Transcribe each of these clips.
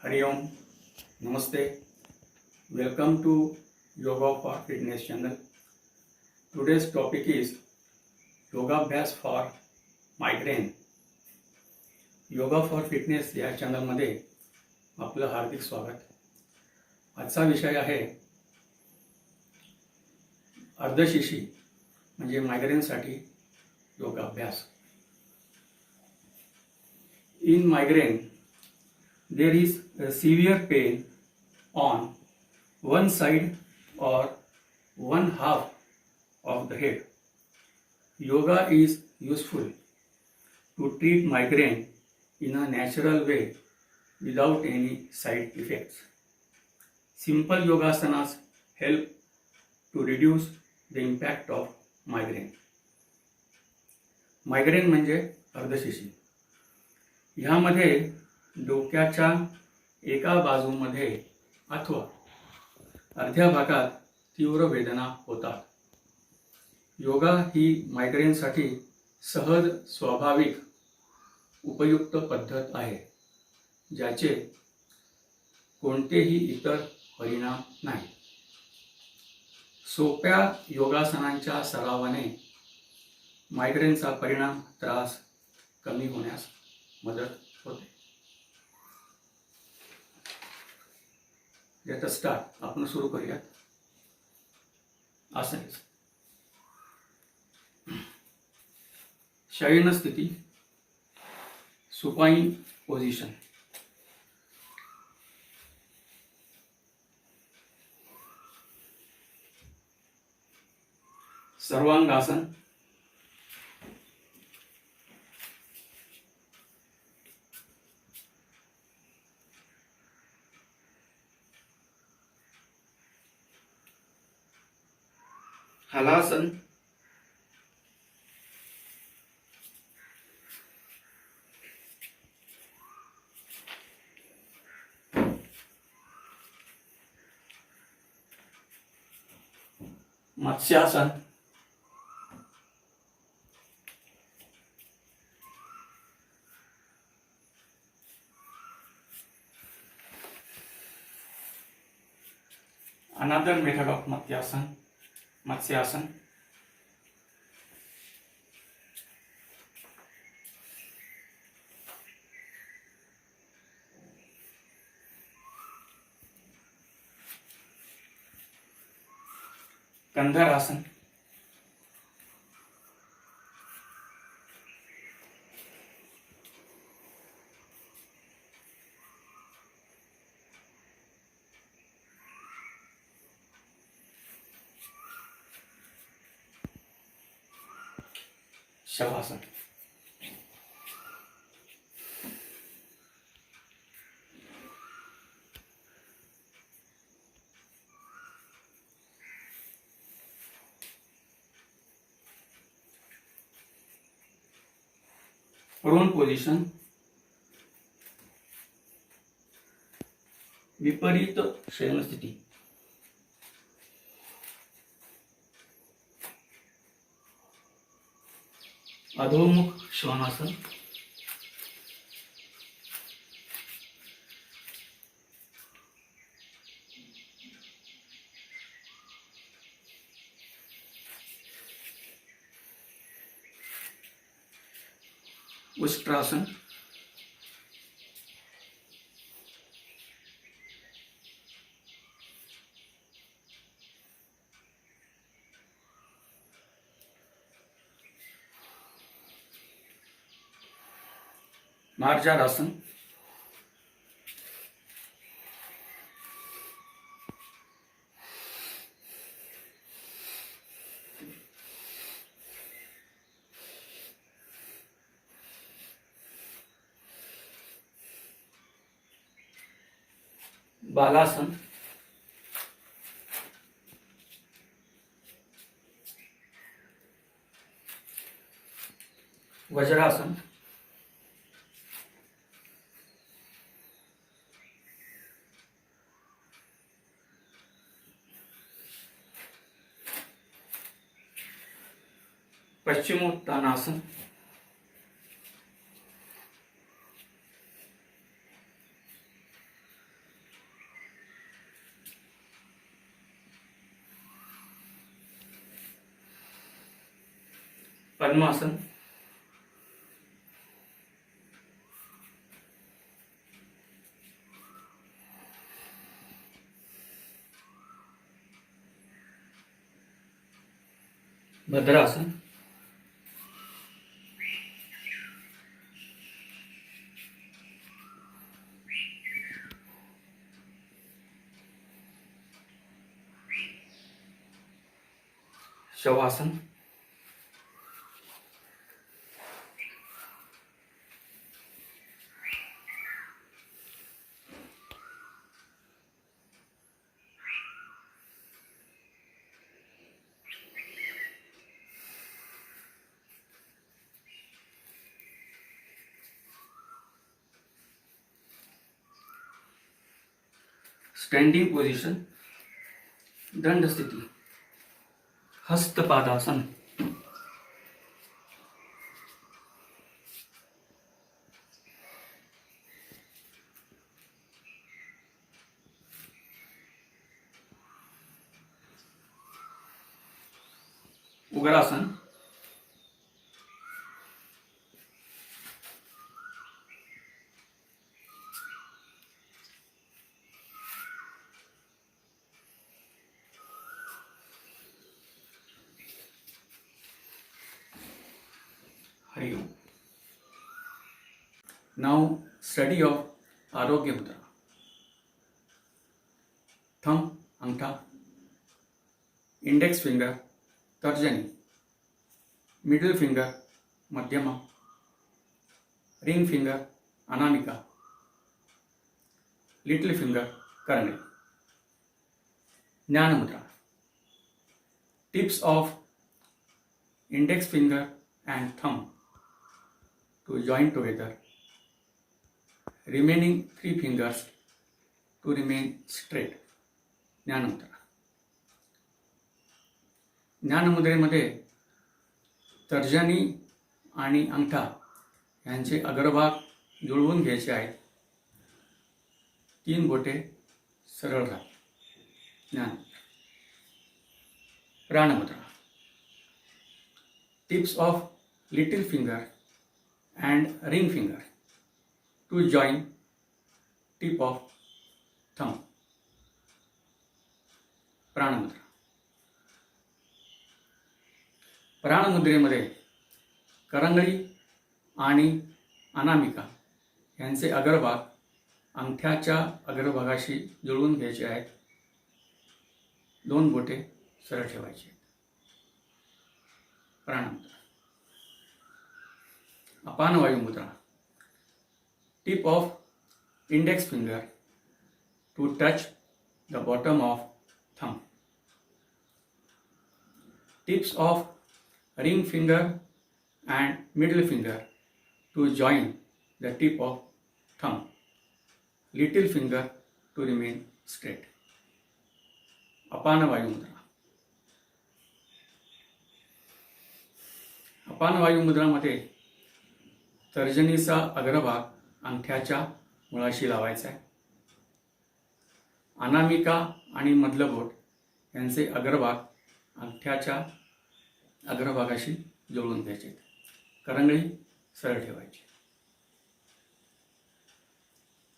Hari Om, Namaste. Welcome to Yoga for Fitness channel. Today's topic is Yoga Abhyas for Migraine. Yoga for fitness या चॅनलमध्ये आपलं हार्दिक स्वागत. आजचा विषय आहे अर्धशिशी म्हणजे मायग्रेनसाठी योगाभ्यास. In migraine, there is a severe pain on one side or one half of the head. Yoga is useful to treat migraine in a natural way without any side effects. Simple yogasanas help to reduce the impact of migraine. Migraine म्हणजे अर्धशिशी. ह्यामध्ये डोक्याच्या एका बाजूमध्ये अथवा अर्ध्या भागात तीव्र वेदना होतात. योगा ही मायग्रेनसाठी सहज, स्वाभाविक, उपयुक्त पद्धत आहे ज्याचे कोणतेही इतर परिणाम नाही. सोप्या योगासनांच्या सरावाने मायग्रेनचा परिणाम त्रास कमी होण्यास मदत होते. Let us start. आपण सुरू करूयात. आसन. शयन स्थिती, सुपाइन पोजिशन. सर्वांगासन. हलासन. मत्स्यासन. Another method of Matsyasan. Gandharasan. शवासन. Prone position. विपरीत शयन स्थिती. अधोमुख श्वानासन. उष्ट्रासन. मार्जारासन. बालासन. वज्रासन. पश्चिमोत्तानासन. पद्मासन, भद्रासन, शवासन, स्टैंडिंग पोजीशन, दंड स्थिति, हस्तपादासन, उग्रासन, हरिओम. Now study of आरोग्य मुद्रा. थंब अंगठा, इंडेक्स फिंगर तर्जनी, मिडल फिंगर मध्यमा, रिंग फिंगर अनामिका, लिटिल फिंगर करंगळी. ज्ञान मुद्रा. Tips of index finger and thumb to join together, remaining 3 fingers to remain straight. ज्ञानमुद्रा. ज्ञानमुद्रेमध्ये तर्जनी आणि अंगठा यांचे अग्रभाग जुळवून घ्यायचे आहेत. 3 बोटे सरळ राहा. ज्ञानमुद्रा. प्राणमुद्रा. Tips of little finger and ring finger to join tip of thumb. प्राणमुद्रा. प्राणमुद्रेमध्ये करंगळी आणि अनामिका यांचे अग्रभाग अंगठ्याच्या अग्रभागाशी जुळवून घ्यायचे आहेत. 2 बोटे सरळ ठेवायची. प्राणमुद्रा. अपान वायु मुद्रा. Tip of index finger to touch the bottom of thumb. Tips of ring finger and middle finger to join the tip of thumb. Little finger to remain straight. अपान वायु मुद्रा. अपान वायु मुद्रामध्ये तर्जनीचा अग्रभाग अंगठ्याच्या मुळाशी लावायचा आहे. अनामिका आणि मधलं बोट यांचे अग्रभाग अंगठ्याच्या अग्रभागाशी जुळवून घ्यायचे. करंगळी सरळ ठेवायची.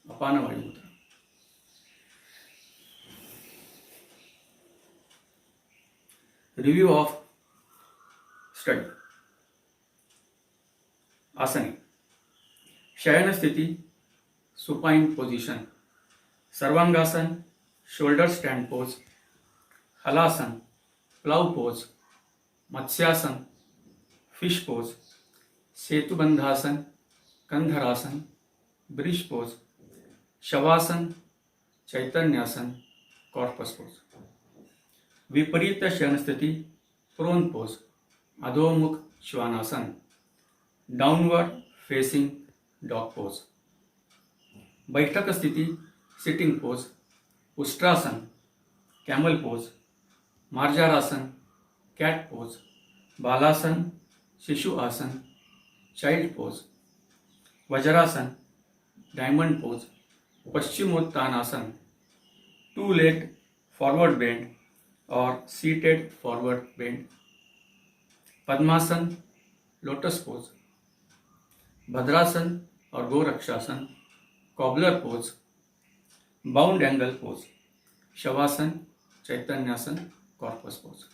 अपान वायु मुद्रा. Review of study. आसने. शयन स्थिती, सुपाइन पोजिशन, सर्वांगासन, शोल्डर स्टैंड पोज, हलासन, प्लाव पोज, मत्स्यासन, फिश पोज, सेतुबंधासन, कंधरासन, ब्रिज पोज, शवासन, चैतन्यासन, कॉर्पस पोज. विपरीत शयन स्थिती, प्रोन पोज, अधोमुख श्वानासन, डाउनवर्ड फेसिंग डॉग पोज. बैठक स्थिती, सिटिंग पोज, उष्ट्रासन, कैमल पोज, मार्जारासन, कैट पोज, बालासन, शिशु आसन, चाइल्ड पोज, वज्रासन, डायमंड पोज, पश्चिमोत्तानासन, 2 लेग फॉरवर्ड बेंड और सीटेड फॉरवर्ड बेंड, पद्मासन, लोटस पोज, भद्रासन और गोरक्षासन, cobbler pose, bound angle pose, शवासन, चैतन्यासन, कॉर्पस पोज।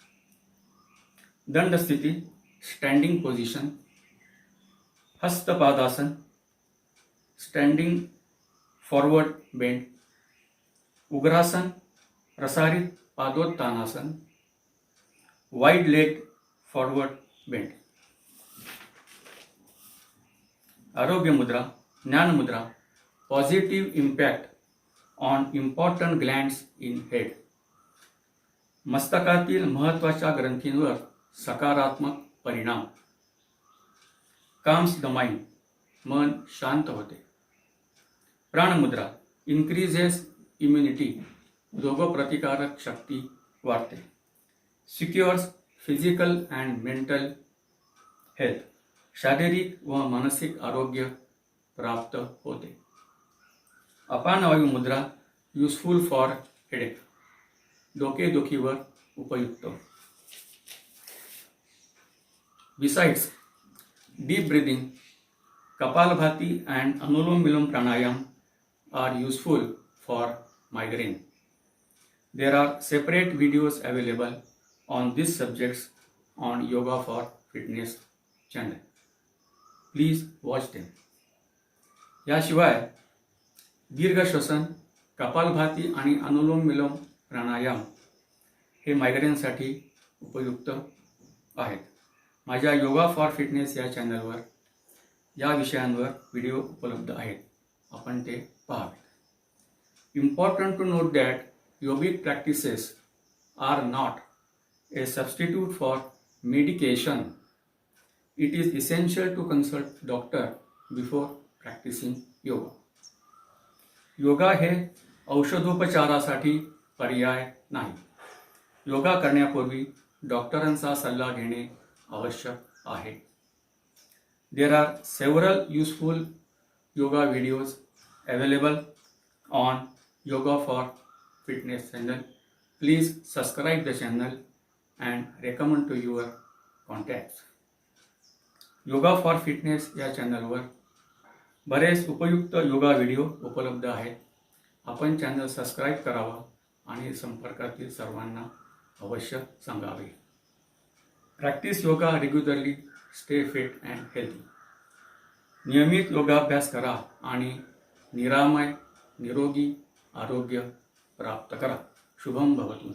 दंड स्थिति, स्टैंडिंग पोजीशन, हस्तपादासन, स्टैंडिंग फॉरवर्ड बेंड, उग्रासन, प्रसारित पादोत्तानासन, वाइड लेग फॉरवर्ड बेंड। आरोग्य मुद्रा, ज्ञान मुद्रा, positive impact on important glands in head. मस्तकातील महत्त्वाच्या ग्रंथींवर सकारात्मक परिणाम। काम्स द माइंड, मन शांत होते। प्राणमुद्रा, इन्क्रीजेस इम्युनिटी, रोगप्रतिकारक शक्ती वाढते। सिक्युअर्स फिजिकल अँड मेंटल हेल्थ, शारीरिक व मानसिक आरोग्य प्राप्त होते। अपानवायू मुद्रा, युजफुल फॉर हेडेक, डोकेदुखीवर उपयुक्त। Besides, deep breathing, Kapalbhati and Anulom Vilom Pranayam are useful for migraine. There are separate videos available on these subjects on Yoga for Fitness channel. Please watch them. याशिवाय दीर्घ श्वसन, कपालभाती आणि अनुलोम विलोम प्राणायाम हे मायग्रेनसाठी उपयुक्त आहेत। माझ्या yoga for fitness या चॅनलवर या विषयांवर व्हिडिओ उपलब्ध आहेत, आपण ते पाहावेत। Important to note that yogic practices are not a substitute for medication. It is essential to consult doctor before practising yoga. Yoga हे औषधोपचारासाठी पर्याय नाही. योगा करण्यापूर्वी डॉक्टरांचा सल्ला घेणे आवश्यक आहे. There are several useful yoga videos available on Yoga for Fitness channel. Please subscribe the channel and recommend to your contacts. Yoga for Fitness या चॅनलवर बरेच उपयुक्त योगा व्हिडिओ उपलब्ध आहेत. आपण चॅनल सबस्क्राईब करावा आणि संपर्कातील सर्वांना अवश्य सांगावे. Practice yoga regularly, stay fit and healthy. नियमित योगाभ्यास करा आणि निरामय निरोगी आरोग्य प्राप्त करा. शुभम भवतु.